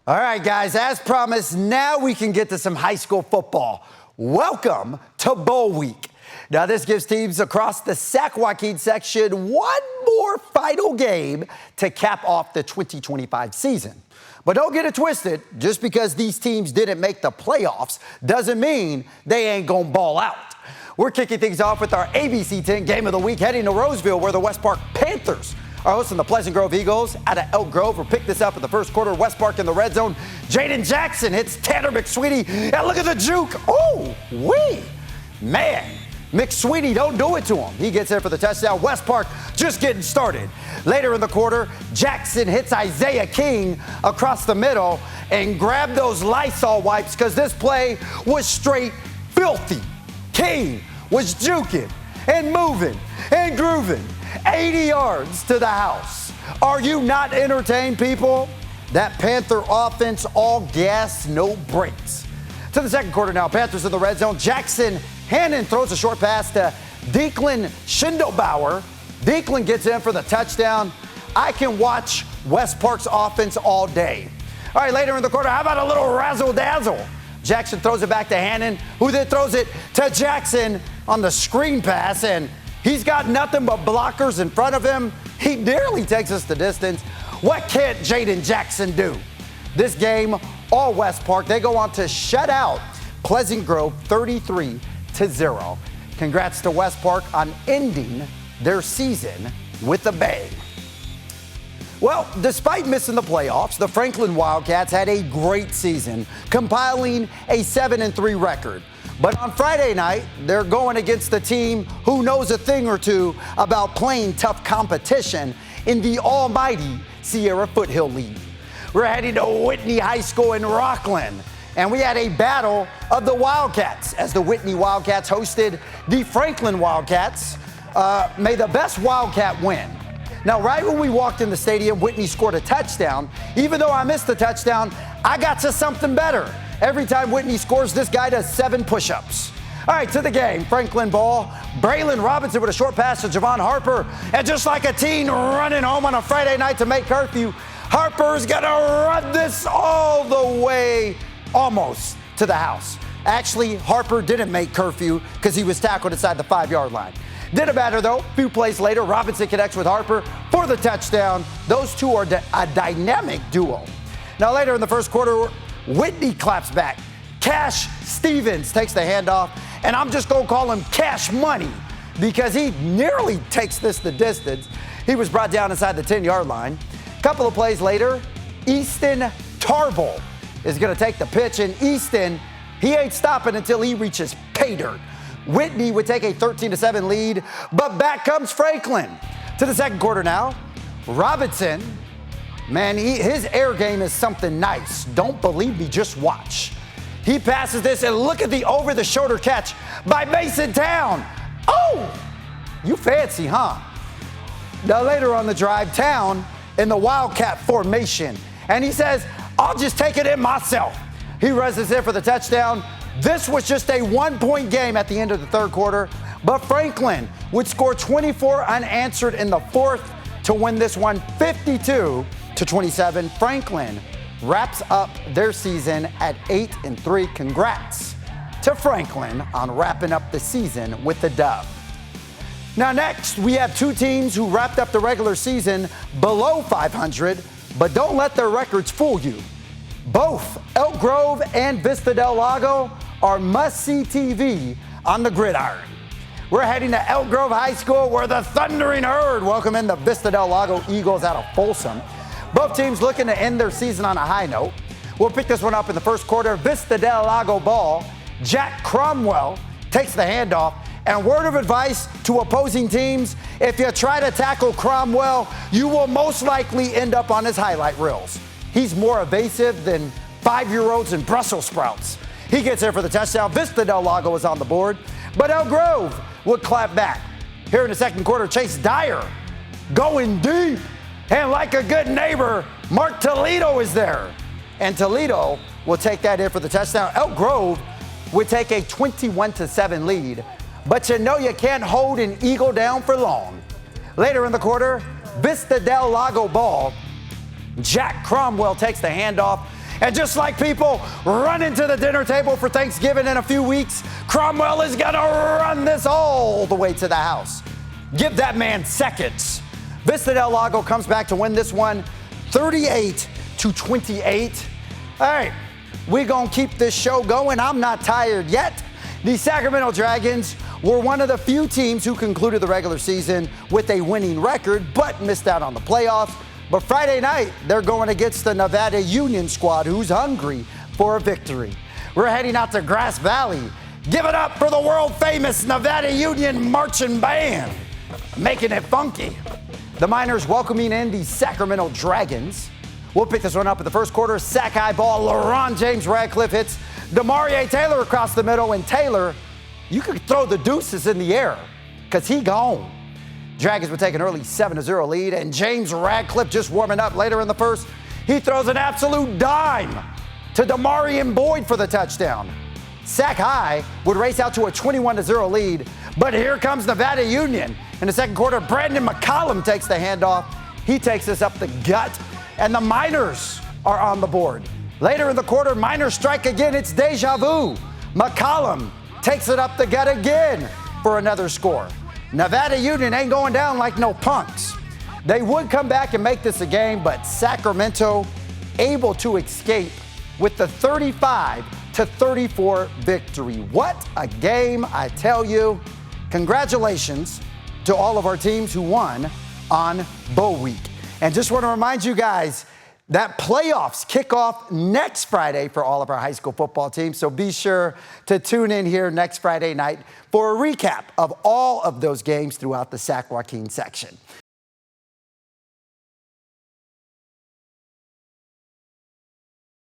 All right, guys, as promised, now we can get to some high school football. Welcome to Bowl Week. Now, this gives teams across the Sac-Joaquin Section one more final game to cap off the 2025 season. But don't get it twisted. Just because these teams didn't make the playoffs doesn't mean they ain't gonna ball out. We're kicking things off with our ABC 10 Game of the Week, heading to Roseville, where the West Park Panthers are hosting the Pleasant Grove Eagles out of Elk Grove. We'll pick this up in the first quarter. West Park in the red zone. Jaden Jackson hits Tanner McSweety. And look at the juke. Oh, man. McSweety, don't do it to him. He gets there for the touchdown. West Park just getting started. Later in the quarter, Jackson hits Isaiah King across the middle and grabbed those Lysol wipes because this play was straight filthy. King was juking and moving and grooving 80 yards to the house. Are you not entertained, people? That Panther offense, all gas, no brakes. To the second quarter now, Panthers in the red zone. Jackson Hannon throws a short pass to Declan Schindelbauer. Declan gets in for the touchdown. I can watch West Park's offense all day. All right, later in the quarter, how about a little razzle-dazzle? Jackson throws it back to Hannon, who then throws it to Jackson on the screen pass, and he's got nothing but blockers in front of him. He nearly takes us the distance. What can't Jaden Jackson do? This game, all West Park, they go on to shut out Pleasant Grove 33-0. Congrats to West Park on ending their season with a bang. Well, despite missing the playoffs, the Franklin Wildcats had a great season, compiling a 7-3 record. But on Friday night, they're going against the team who knows a thing or two about playing tough competition in the almighty Sierra Foothill League. We're heading to Whitney High School in Rockland, and we had a battle of the Wildcats as the Whitney Wildcats hosted the Franklin Wildcats. May the best Wildcat win. Now, right when we walked in the stadium, Whitney scored a touchdown. Even though I missed the touchdown, I got to something better. Every time Whitney scores, this guy does 7 push-ups. All right, to the game. Franklin ball. Braylon Robinson with a short pass to Javon Harper. And just like a teen running home on a Friday night to make curfew, Harper's going to run this all the way almost to the house. Actually, Harper didn't make curfew because he was tackled inside the 5-yard line. Didn't matter, though. A few plays later, Robinson connects with Harper for the touchdown. Those two are a dynamic duo. Now, later in the first quarter, Whitney claps back. Cash Stevens takes the handoff, and I'm just going to call him Cash Money because he nearly takes this the distance. He was brought down inside the 10-yard line. A couple of plays later, Easton Tarble is going to take the pitch, and Easton, he ain't stopping until he reaches pay dirt. Whitney would take a 13-7 lead, but back comes Franklin. To the second quarter now. Robinson, man, his air game is something nice. Don't believe me, just watch. He passes this, and look at the over-the-shoulder catch by Mason Town. Oh, you fancy, huh? Now later on the drive, Town in the Wildcat formation, and he says, I'll just take it in myself. He runs this in for the touchdown. This was just a 1-point game at the end of the third quarter, but Franklin would score 24 unanswered in the fourth to win this one 52-27. Franklin wraps up their season at 8-3. Congrats to Franklin on wrapping up the season with the dub. Now next, we have two teams who wrapped up the regular season below 500, but don't let their records fool you. Both Elk Grove and Vista del Lago are must-see TV on the gridiron. We're heading to Elk Grove High School, where the Thundering Herd welcome in the Vista del Lago Eagles out of Folsom. Both teams looking to end their season on a high note. We'll pick this one up in the first quarter. Vista del Lago ball. Jack Cromwell takes the handoff. And word of advice to opposing teams, if you try to tackle Cromwell, you will most likely end up on his highlight reels. He's more evasive than 5-year-olds in Brussels sprouts. He gets there for the touchdown. Vista del Lago is on the board, but Elk Grove would clap back. Here in the second quarter, Chase Dyer going deep. And like a good neighbor, Mark Toledo is there. And Toledo will take that in for the touchdown. Elk Grove would take a 21-7 lead. But you know you can't hold an Eagle down for long. Later in the quarter, Vista del Lago ball. Jack Cromwell takes the handoff, And just like people running to the dinner table for Thanksgiving in a few weeks, Cromwell is going to run this all the way to the house. Give that man seconds. Vista Del Lago comes back to win this one 38-28. All right, we're going to keep this show going. I'm not tired yet. The Sacramento Dragons were one of the few teams who concluded the regular season with a winning record, but missed out on the playoffs. But Friday night, they're going against the Nevada Union squad, who's hungry for a victory. We're heading out to Grass Valley. Give it up for the world-famous Nevada Union marching band, making it funky. The Miners welcoming in the Sacramento Dragons. We'll pick this one up in the first quarter. Sac high ball, LeBron James Radcliffe hits DeMarie Taylor across the middle, and Taylor, you could throw the deuces in the air because he gone. Dragons would take an early 7-0 lead, and James Radcliffe just warming up later in the first. He throws an absolute dime to DeMarion Boyd for the touchdown. Sac High would race out to a 21-0 lead, but here comes Nevada Union. In the second quarter, Brandon McCollum takes the handoff. He takes us up the gut, and the Miners are on the board. Later in the quarter, Miners strike again. It's deja vu. McCollum takes it up the gut again for another score. Nevada Union ain't going down like no punks. They would come back and make this a game, but Sacramento able to escape with the 35-34 victory. What a game, I tell you. Congratulations to all of our teams who won on Bowl Week. And just want to remind you guys that playoffs kick off next Friday for all of our high school football teams. So be sure to tune in here next Friday night for a recap of all of those games throughout the Sac-Joaquin section.